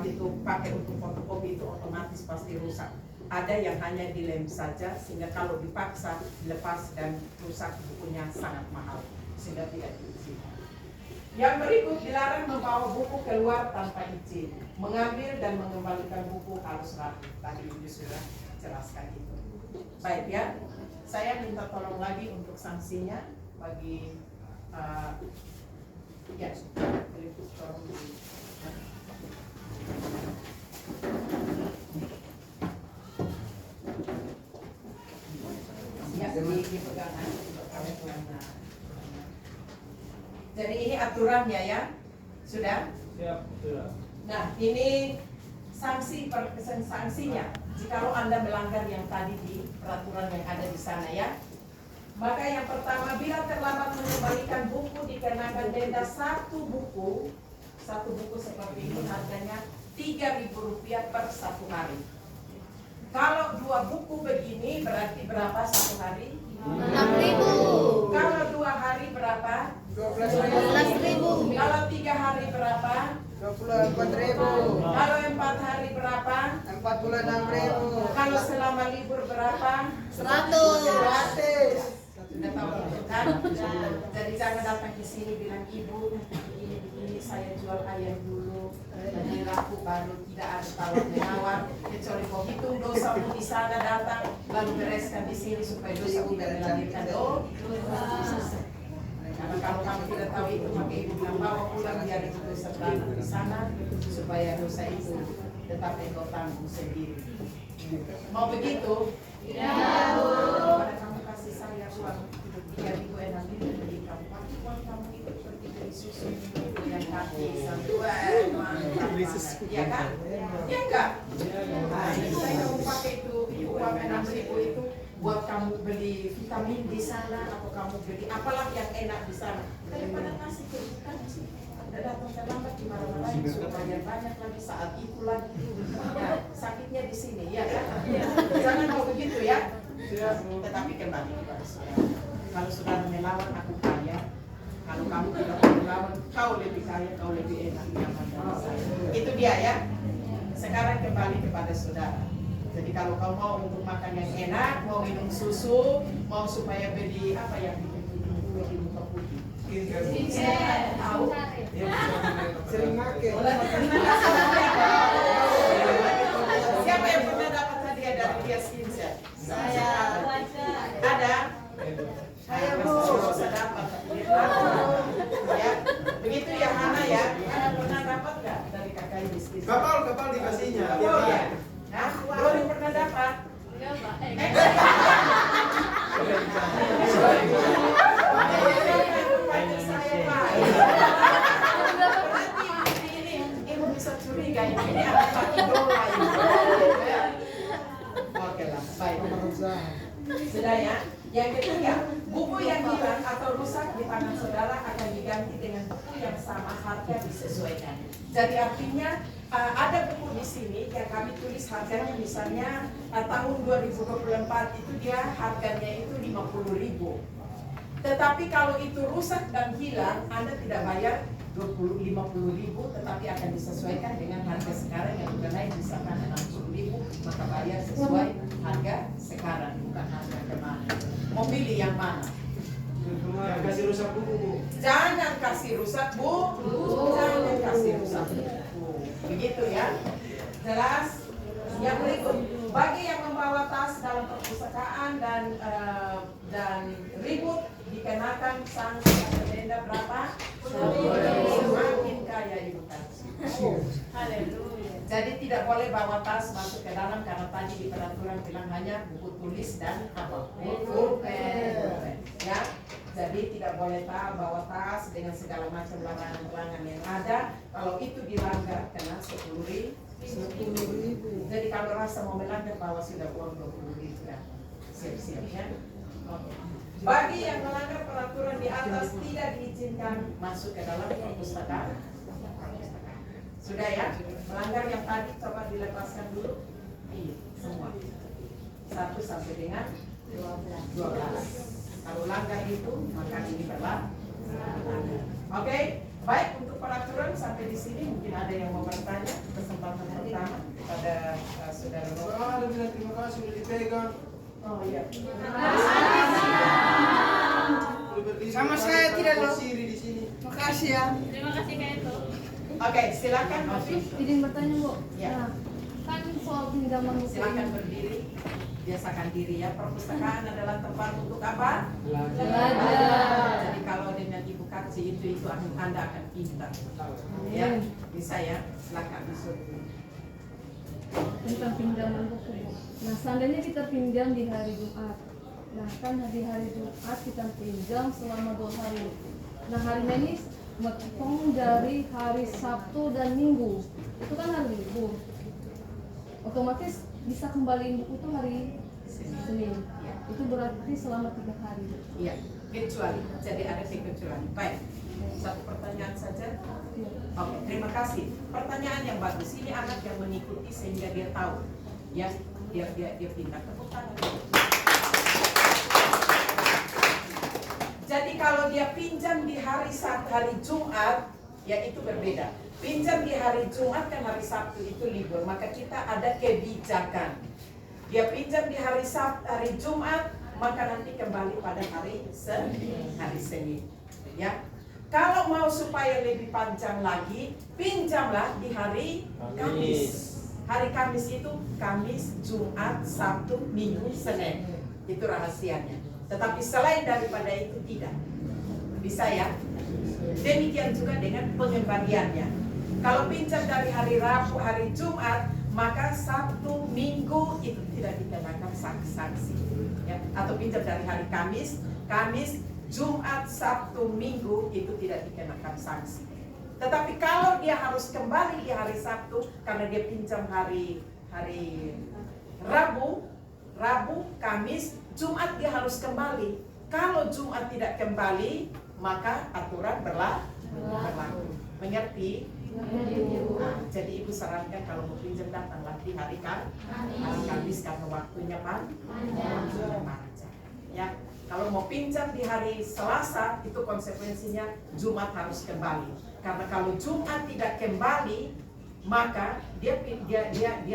pakai untuk fotokopi itu otomatis pasti rusak. Ada yang hanya dilem saja sehingga kalau dipaksa lepas dan rusak bukunya sangat mahal sehingga tidak diizinkan. Yang berikut, dilarang membawa buku keluar tanpa izin. Mengambil dan mengembalikan buku harus rapi. Tadi Ibu sudah jelaskan itu. Baik ya, saya minta tolong lagi untuk sanksinya bagi ya, tolong di ya, dipegang jadi ini aturannya ya, sudah? Siap, sudah. Nah, ini sanksinya. Jikalau Anda melanggar yang tadi di peraturan yang ada di sana ya. Maka yang pertama, bila terlambat mengembalikan buku dikenakan denda satu buku seperti ini harganya Rp3.000 per satu hari. Kalau 2 buku begini berarti berapa satu hari? 6.000. Kalau 2 hari berapa? 12.000. Kalau 3 hari berapa? 24.000. Kalau 4 hari berapa? 46.000. Kalau selama libur berapa? 100. Sudah tahu itu kan? Jadi jangan datang ke sini bilang ibu ini saya jual ayam dulu dan laku baru tidak ada tawar menawar kecuali kau hitung dosa di sana datang lalu bereskan di sini supaya dosa tidak melahirkan dosa. Karena kalau kamu tidak tahu itu maka ibu bilang bawa pulang biar itu dosa beranak di sana supaya dosa itu tetap engkau tanggung sendiri. Mau begitu? Ya. Pada kamu kasih saya uang 3.000 enak ini beli kamu pakai uang kamu itu seperti beli susu yang kaki sampai ya kan? Ya enggak? Saya kamu pakai itu uang 6.000 itu buat kamu beli vitamin di sana atau kamu beli apalah yang enak di sana daripada kasih ke bukan sih. Anda datang terlambat di mana-mana sudah banyak lagi saat itu lagi ya, sakitnya di sini ya kan? Jangan mau begitu ya. Tetapi kembali kepada saudara. Kalau saudara melawan aku kaya, kalau kamu tidak melawan kau lebih kaya, kau lebih enak nyaman dari saya. Itu dia ya. Sekarang kembali kepada saudara. Jadi kalau kau mau untuk makan yang enak, mau minum susu, mau supaya beli apa yang di muka putih. Tahu? Sering make. Siapa yang pernah dapat hadiah dari dia skincare? Saya. Ada? Saya Bu. Saya dapat. Ya, begitu ya Hana ya. Hana pernah dapat nggak dari kakak ini skincare? Kapal dikasihnya. Oh ya. Nah, Glory pernah dapat? Enggak, Pak. Saya Pak. Berarti ini ibu bisa curiga ini anak Pak idola ini. Oke lah, baik. Sudah ya. Yang ketiga, buku yang hilang atau rusak di tangan saudara akan diganti dengan buku yang sama harga disesuaikan. Jadi artinya ada buku di sini yang kami tulis harganya misalnya tahun 2024 itu dia harganya itu 50.000. Tetapi kalau itu rusak dan hilang, Anda tidak bayar 50.000, tetapi akan disesuaikan dengan harga sekarang yang sudah naik misalkan 60.000, maka bayar sesuai harga sekarang bukan harga kemarin. Mau pilih yang mana? Kasih rusak buku. Jangan kasih rusak Bu. Jangan kasih rusak buku. Begitu ya. Jelas? Yang berikut, bagi yang membawa tas dalam perpustakaan dan ribut dikenakan sanksi atau denda berapa? Semakin kaya ibu kasih. Haleluya. Jadi tidak boleh bawa tas masuk ke dalam karena tadi di peraturan bilang hanya buku tulis dan apa? Pulpen. Ya. Jadi tidak boleh bawa tas dengan segala macam larangan-larangan yang ada. Kalau itu dilanggar kena 10.000. Jadi kalau rasa mau melanggar bawa sudah uang 20.000 ya. Siap-siap ya. Oke. Bagi yang melanggar peraturan di atas tidak diizinkan masuk ke dalam perpustakaan. Sudah ya? Melanggar yang tadi coba dilepaskan dulu. Iya. semua. 1 sampai dengan 12. Kalau langgar itu, maka ini berlaku. Oke, baik untuk peraturan sampai di sini. Mungkin ada yang mau bertanya kesempatan pertama kepada saudara Nova. Ada bilang terima kasih sudah dipegang. Oh iya. Boleh berdiri. Sama saya tidak, loh. Siri di sini. Makasih ya. Terima kasih Kak Eto. Oke, silakan Novi. Izin bertanya Bu. Ya. Nah, kan soal pinjaman buku Silakan ini. berdiri. Biasakan diri ya. Perpustakaan adalah tempat untuk apa? Belajar. Jadi kalau dengan Ibu Kaci itu Anda akan pintar. Ya, bisa ya. Silakan disuruh. Tentang pinjaman buku Bu. Nah, seandainya kita pinjam di hari Jumat. Nah, kan di hari Jumat kita pinjam selama 2 hari. Nah, harinya ini menghitung dari hari Sabtu dan Minggu. Itu kan hari libur. Otomatis bisa kembaliin buku itu hari Senin. Itu berarti selama 3 hari. Iya, kecuali. Jadi ada kecuali. Baik. Satu pertanyaan saja. Iya. Oke, terima kasih. Pertanyaan yang bagus. Ini anak yang mengikuti sehingga dia tahu. Ya, dia pintar. Tepuk tangan. Jadi kalau dia pinjam di hari Jumat, ya itu berbeda. Pinjam di hari Jumat kan hari Sabtu itu libur, maka kita ada kebijakan. Dia pinjam di hari Jumat, maka nanti kembali pada hari Senin. Ya. Kalau mau supaya lebih panjang lagi, pinjamlah di hari Kamis. Hari Kamis itu Kamis, Jumat, Sabtu, Minggu, Senin. Itu rahasianya. Tetapi selain daripada itu tidak. Bisa ya? Demikian juga dengan pengembaliannya. Kalau pinjam dari hari Rabu, hari Jumat, maka Sabtu, Minggu itu tidak dikenakan sanksi. Ya. Atau pinjam dari hari Kamis, Jumat, Sabtu, Minggu itu tidak dikenakan sanksi. Tetapi kalau dia harus kembali di hari Sabtu karena dia pinjam hari Rabu, Kamis, Jumat dia harus kembali. Kalau Jumat tidak kembali, maka aturan berlaku. Mengerti? Nah, jadi ibu sarankan kalau mau pinjam datanglah di hari Kamis karena waktunya panjang. Ya, kalau mau pinjam di hari Selasa itu konsekuensinya Jumat harus kembali. Karena kalau Jumat tidak kembali, maka dia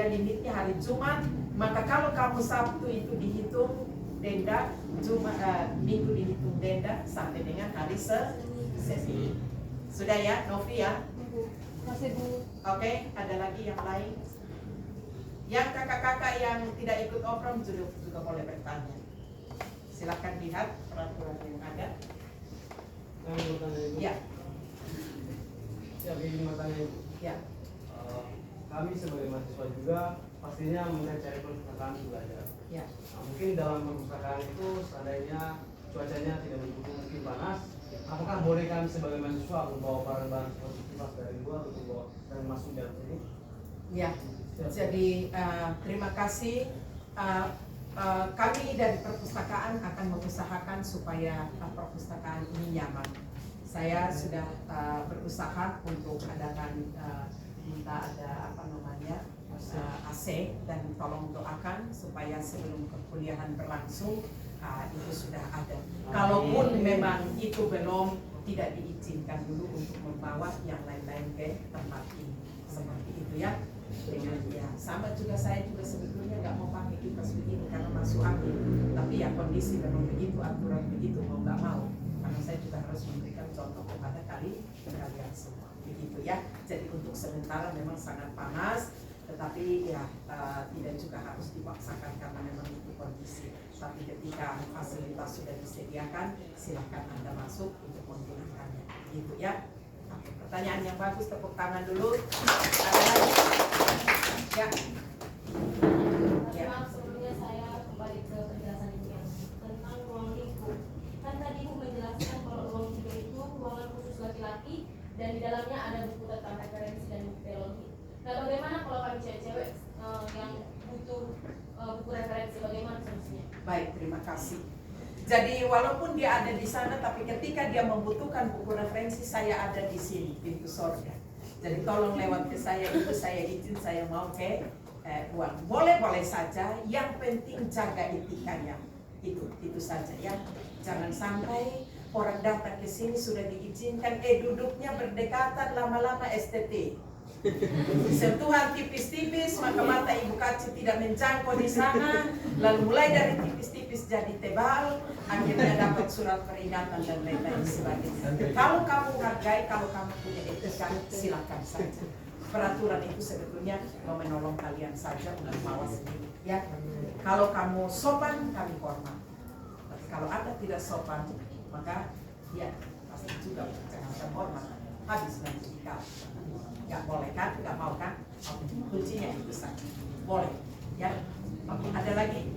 limitnya hari Jumat. Maka kalau kamu Sabtu itu dihitung denda, Minggu dihitung denda sampai dengan hari Senin. Sudah ya, Novi ya? Masih Bu. Oke, ada lagi yang lain? Yang kakak-kakak yang tidak ikut obrolan juga boleh bertanya. Silakan lihat peraturan yang ada. Saya mau tanya Ibu. Ya, Ya, begini mau tanya Ibu. ya. Kami sebagai mahasiswa juga pastinya mencari perpustakaan untuk belajar. Ya. Nah, mungkin dalam perpustakaan itu seandainya cuacanya tidak mendukung, mungkin panas, apakah boleh kami sebagai mahasiswa membawa barang-barang seperti kipas dari luar untuk bawa dan masuk dalam sini? Ya, jadi terima kasih. Kami dari perpustakaan akan mengusahakan supaya perpustakaan ini nyaman. Saya sudah berusaha untuk adakan minta ada AC dan tolong doakan supaya sebelum perkuliahan berlangsung itu sudah ada. Kalaupun memang itu belum, tidak diizinkan dulu untuk membawa yang lain-lain ke tempat ini seperti itu ya. Dengan ya sama juga saya juga sebetulnya nggak mau pakai kipas begini karena masuk angin. Tapi ya kondisi memang begitu, aturan begitu mau nggak mau. Karena saya juga harus memberikan contoh kepada kalian semua. Begitu ya. Jadi untuk sementara memang sangat panas, tetapi ya tidak juga harus dipaksakan karena memang itu kondisi. Tapi ketika fasilitas sudah disediakan, silakan Anda masuk untuk menggunakannya. Gitu ya. Oke, pertanyaan yang bagus, tepuk tangan dulu. Ada lagi? Ya. Maaf sebelumnya saya kembali ke penjelasan Ibu yang tentang ruang lingkup. Kan tadi Ibu menjelaskan kalau ruang tiga itu ruangan khusus laki-laki dan di dalamnya ada buku tentang referensi dan buku teologi. Nah, bagaimana kalau kami cewek-cewek yang butuh buku referensi, bagaimana solusinya? Baik, terima kasih. Jadi walaupun dia ada di sana, tapi ketika dia membutuhkan buku referensi, saya ada di sini, pintu sorga. Jadi tolong lewat ke saya, itu saya izin, saya mau ke uang. Boleh-boleh saja, yang penting jaga etikanya. Itu saja ya. Jangan sampai orang datang ke sini sudah diizinkan, duduknya berdekatan, lama-lama STT. Sentuhan tipis-tipis, maka mata ibu kecil tidak menjangkau di sana, lalu mulai dari tipis-tipis jadi tebal, akhirnya dapat surat peringatan dan lain-lain sebagainya. Kalau kamu hargai, kalau kamu punya etika, silakan saja. Peraturan itu sebetulnya mau menolong kalian saja untuk mawas sendiri. Ya, kalau kamu sopan, kami hormat. Tapi kalau Anda tidak sopan, maka ya pasti juga jangan hormat. Habis nanti dikau. Nggak boleh kan? Nggak mau kan? Oke, kuncinya itu saja. Boleh. Ya. Oke, ada lagi?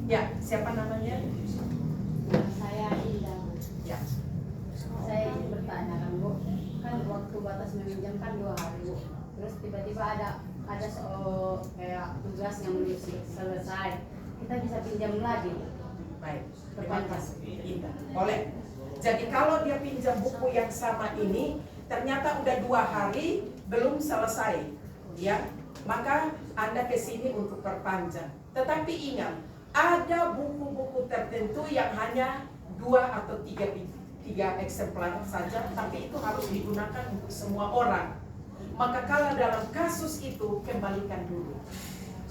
Ya, siapa namanya? Saya Indah. Ya. Saya ingin bertanya kan Bu, kan waktu batas meminjam kan 2 hari Bu. Terus tiba-tiba ada kayak tugas yang belum selesai. Kita bisa pinjam lagi Bu. Baik. Terima kasih. Indah. Boleh. Jadi kalau dia pinjam buku yang sama ini, ternyata udah 2 hari belum selesai, ya, maka Anda ke sini untuk perpanjang. Tetapi ingat, ada buku-buku tertentu yang hanya 2 atau 3 eksemplar saja, tapi itu harus digunakan untuk semua orang. Maka kalau dalam kasus itu, kembalikan dulu,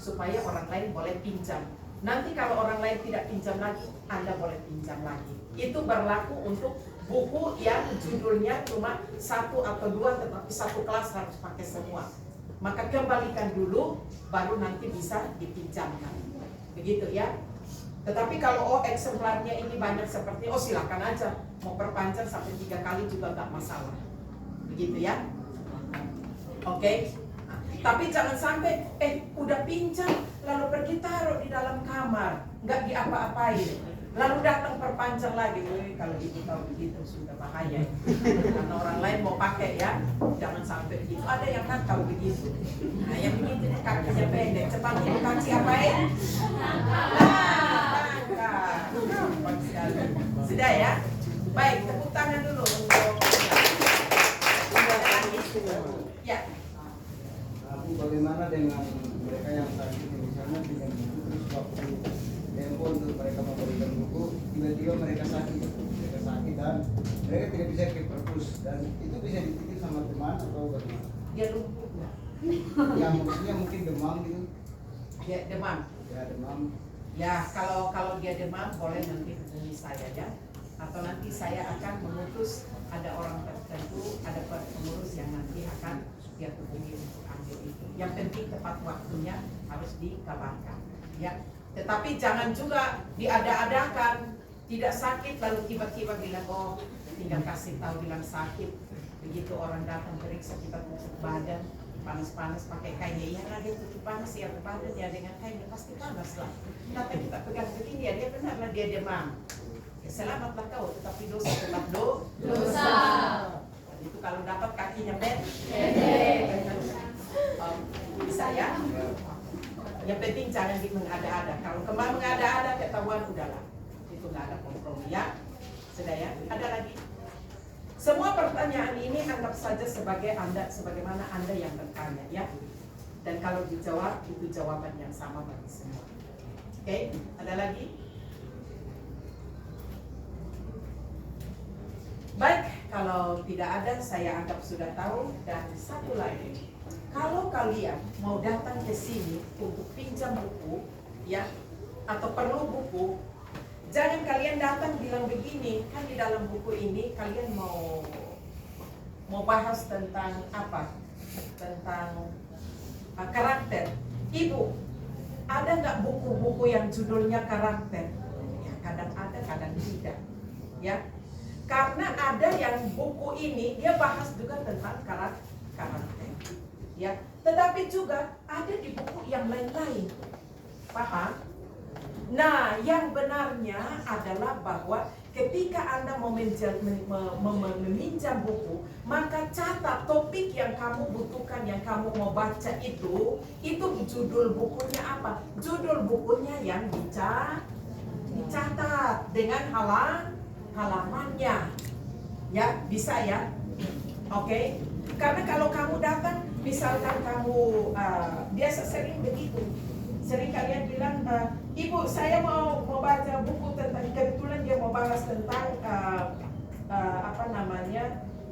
supaya orang lain boleh pinjam. Nanti kalau orang lain tidak pinjam lagi, Anda boleh pinjam lagi. Itu berlaku untuk buku yang judulnya cuma 1 atau 2, tetapi satu kelas harus pakai semua. Maka kembalikan dulu, baru nanti bisa dipinjamkan. Begitu ya. Tetapi kalau eksemplarnya ini banyak seperti, silakan aja. Mau perpanjang sampai 3 kali juga nggak masalah. Begitu ya. Oke. Tapi jangan sampai, udah pinjam, lalu pergi taruh di dalam kamar, nggak diapa-apain. Lalu datang perpanjang lagi, kalau ibu tahu begitu sudah bahaya. Karena orang lain mau pakai ya, jangan sampai begitu. Ada yang nakal begitu. Nah yang begitu kakinya pendek, cepat ibu kaki apain? Sudah ya? Baik, tepuk tangan dulu untuk ya. Bu, bagaimana dengan mereka yang sakit, misalnya dengan buku terus waktu tempo untuk mereka memberikan buku, tiba-tiba mereka sakit dan mereka tidak bisa ke perpus, dan itu bisa dititip sama teman atau bagaimana? Dia lumpuh nggak? Yang maksudnya mungkin demam gitu? Dia demam. Ya demam. Ya kalau dia demam boleh nanti hubungi saya ya. Atau nanti saya akan mengutus ada orang tertentu, ada pengurus yang nanti akan dia hubungi untuk ambil itu. Yang penting tepat waktunya harus dikabarkan. Ya. Tetapi jangan juga diada-adakan, tidak sakit lalu tiba-tiba bilang tinggal kasih tahu bilang sakit. Begitu orang datang periksa kita tutup badan panas-panas pakai kainnya, iya lah dia tutup panas ya badan ya dengan kainnya pasti panas lah. Tapi kita pegang begini ya dia benar lah dia demam. Ya, selamatlah kau, tetapi dosa tetap dosa. Itu kalau dapat kakinya bisa ya. Yang penting jangan mengada-ada. Kalau kembali mengada-ada ketahuan udahlah. Itu nggak ada kompromi ya. Sudah ya. Ada lagi? Semua pertanyaan ini anggap saja sebagai sebagaimana Anda yang bertanya ya. Dan kalau dijawab itu jawaban yang sama bagi semua. Oke, ada lagi? Baik, kalau tidak ada saya anggap sudah tahu. Dan satu lagi, kalau kalian mau datang ke sini untuk pinjam buku ya atau perlu buku, jangan kalian datang bilang begini, kan di dalam buku ini kalian mau bahas tentang apa? Tentang karakter. Ibu, ada nggak buku-buku yang judulnya karakter? Ya, kadang ada, kadang tidak. Ya, karena ada yang buku ini dia bahas juga tentang karakter. Ya, tetapi juga ada di buku yang lain-lain. Paham? Nah, yang benarnya adalah bahwa ketika Anda meminjam buku, maka catat topik yang kamu butuhkan, yang kamu mau baca itu judul bukunya apa? Judul bukunya yang dicatat dengan halamannya. Ya, bisa ya? Oke. Karena kalau kamu datang misalkan kamu biasa sering begitu, sering kalian bilang, ibu saya mau baca buku tentang, kebetulan dia mau bahas tentang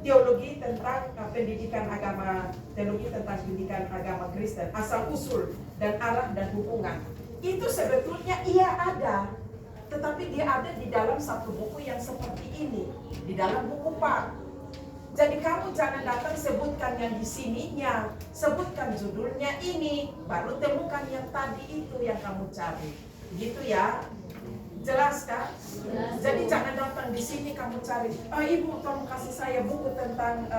teologi tentang pendidikan agama, teologi tentang pendidikan agama Kristen, asal usul dan arah dan hubungan. Itu sebetulnya iya ada, tetapi dia ada di dalam satu buku yang seperti ini, di dalam buku PAR. Jadi kamu jangan datang sebutkan yang di sininya, sebutkan judulnya ini, baru temukan yang tadi itu yang kamu cari. Gitu ya. Jelas kan? Jadi jangan datang di sini kamu cari, ibu tolong kasih saya buku tentang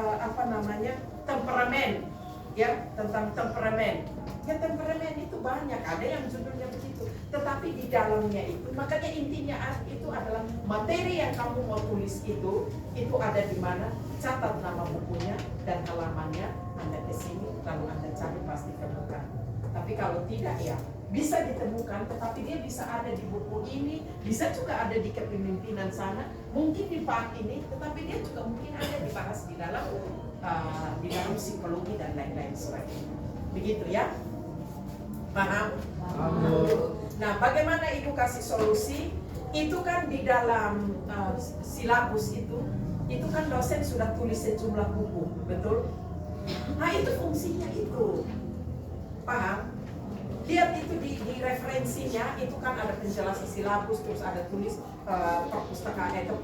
temperamen, ya, tentang temperamen. Ya temperamen itu banyak, ada yang judulnya begitu. Tetapi di dalamnya itu, makanya intinya itu adalah materi yang kamu mau tulis itu ada di mana, catat nama bukunya dan halamannya, Anda ke sini, lalu Anda cari pasti temukan. Tapi kalau tidak ya bisa ditemukan, tetapi dia bisa ada di buku ini, bisa juga ada di kepemimpinan sana, mungkin di part ini, tetapi dia juga mungkin ada dibahas di dalam psikologi dan lain-lain sebagainya. Begitu ya? Paham? Nah, bagaimana ibu kasih solusi? Itu kan di dalam silabus itu kan dosen sudah tulis sejumlah buku, betul? Nah, itu fungsinya itu. Paham? Lihat itu di referensinya, itu kan ada penjelasan silabus, terus ada tulis kepustakaannya itu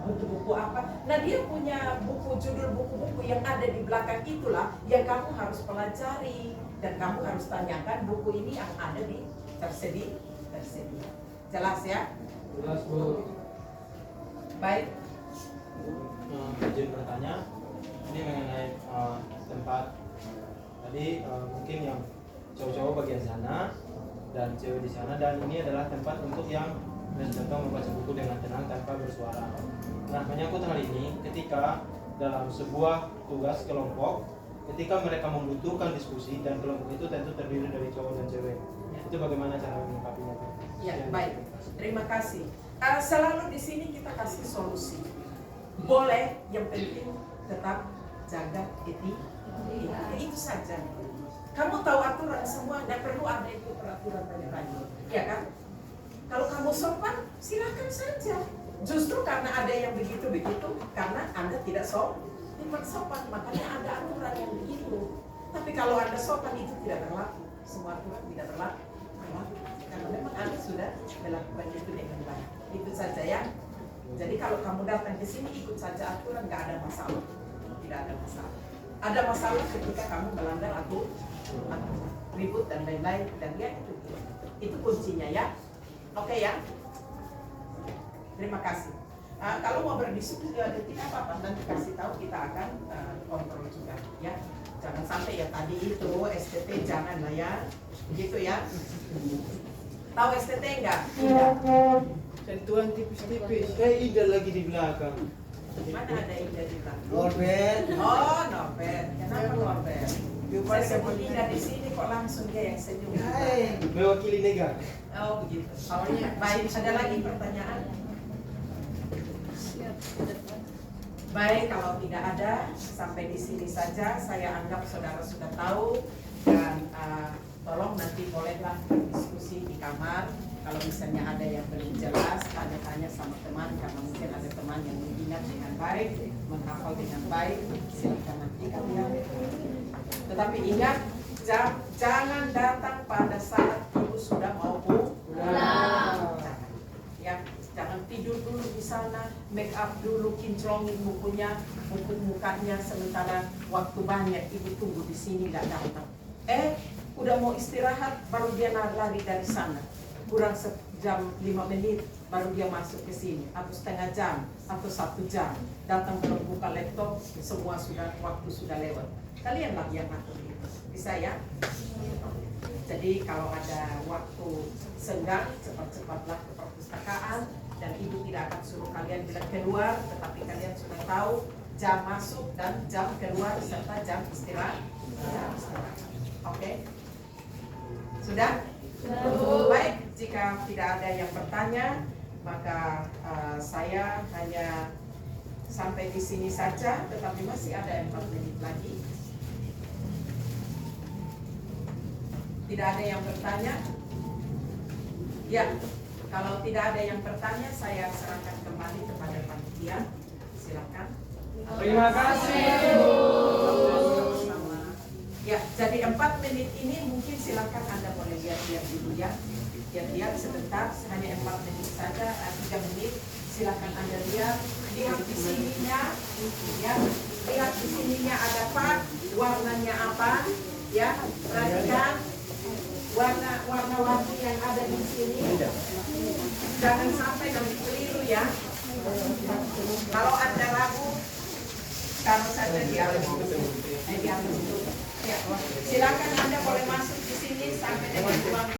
buku-buku apa. Nah, dia punya buku, judul buku-buku yang ada di belakang itulah yang kamu harus pelajari dan kamu harus tanyakan buku ini yang ada di tersedia. Jelas ya? Jelas, Bu. Baik. Izin bertanya, ini mengenai tempat tadi, mungkin yang cowok-cowok bagian sana dan cewek di sana, dan ini adalah tempat untuk yang contoh membaca buku dengan tenang tanpa bersuara. Nah, menyangkut hal ini, ketika dalam sebuah tugas kelompok, ketika mereka membutuhkan diskusi dan kelompok itu tentu terdiri dari cowok dan cewek, itu bagaimana cara menyikapinya? Ya, baik. Terima kasih. Selalu di sini kita kasih solusi. Boleh, yang penting tetap jaga etika. Itu saja. Kamu tahu aturan semua, tidak perlu ada itu peraturan tanya-tanya, ya kan? Kalau kamu sopan, silakan saja. Justru karena ada yang begitu-begitu, karena Anda tidak sopan, makanya ada aturan yang begitu. Tapi kalau Anda sopan itu tidak berlaku, semua aturan tidak berlaku. Karena memang Anda sudah melakukan itu dengan baik. Itu saja ya. Jadi kalau kamu datang ke sini ikut saja aturan, nggak ada masalah, tidak ada masalah. Ada masalah ketika kamu melanggar aturan, ribut dan lain-lain, dan ya itu kuncinya ya. Oke ya. Terima kasih. Kalau mau berdiskusi tidak apa-apa, nanti kasih tahu, kita akan kontrol juga ya. Jangan sampai ya tadi itu STT jangan lah ya, begitu ya. Tahu STT enggak? Tidak. Sentuhan tipis-tipis. Ida lagi di belakang. Mana ada Ida di belakang? Norbert. Oh, Norbert. Kenapa Norbert? Saya sebut Ida di sini kok langsung dia yang senyum. Hai. Mewakili negara. Oh begitu. Baik, ada lagi pertanyaan? Baik, kalau tidak ada, sampai di sini saja. Saya anggap saudara sudah tahu, dan tolong nanti bolehlah diskusi di kamar. Kalau misalnya ada yang belum jelas, tanya-tanya sama teman, karena mungkin ada teman yang mengingat dengan baik, menghafal dengan baik, silakan nanti kalian. Tetapi ingat, jangan datang pada saat ibu sudah mau pulang. Ya, jangan tidur dulu di sana, make up dulu, kinclongin bukunya, mukanya, sementara waktu banyak ibu tunggu di sini nggak datang. Udah mau istirahat, baru dia lari dari sana. Kurang sejam 5 menit baru dia masuk ke sini, atau setengah jam atau 1 jam. Datang belum buka laptop, semua waktu sudah lewat. Kalianlah yang atur itu, bisa ya? Jadi kalau ada waktu senggang, cepat-cepatlah ke perpustakaan, dan ibu tidak akan suruh kalian bilang keluar, tetapi kalian sudah tahu jam masuk dan jam keluar serta jam istirahat. Oke? Sudah? Baik, jika tidak ada yang bertanya, maka saya hanya sampai di sini saja, tetapi masih ada 4 menit lagi. Tidak ada yang bertanya? Ya, kalau tidak ada yang bertanya, saya serahkan kembali kepada panitia. Silakan. Terima kasih, Bu. Ya, jadi 4 menit ini mungkin silakan Anda boleh lihat-lihat dulu ya. Lihat-lihat sebentar, hanya 4 menit saja, 3 menit. Silakan Anda lihat di sininya, ya. Lihat di sininya ada part, warnanya apa, ya. Perhatikan warna-warni yang ada di sini. Jangan sampai nanti keliru ya. Kalau Anda ragu, taruh saja di atas itu. Ya, silakan Anda boleh masuk di sini sampai dengan ruang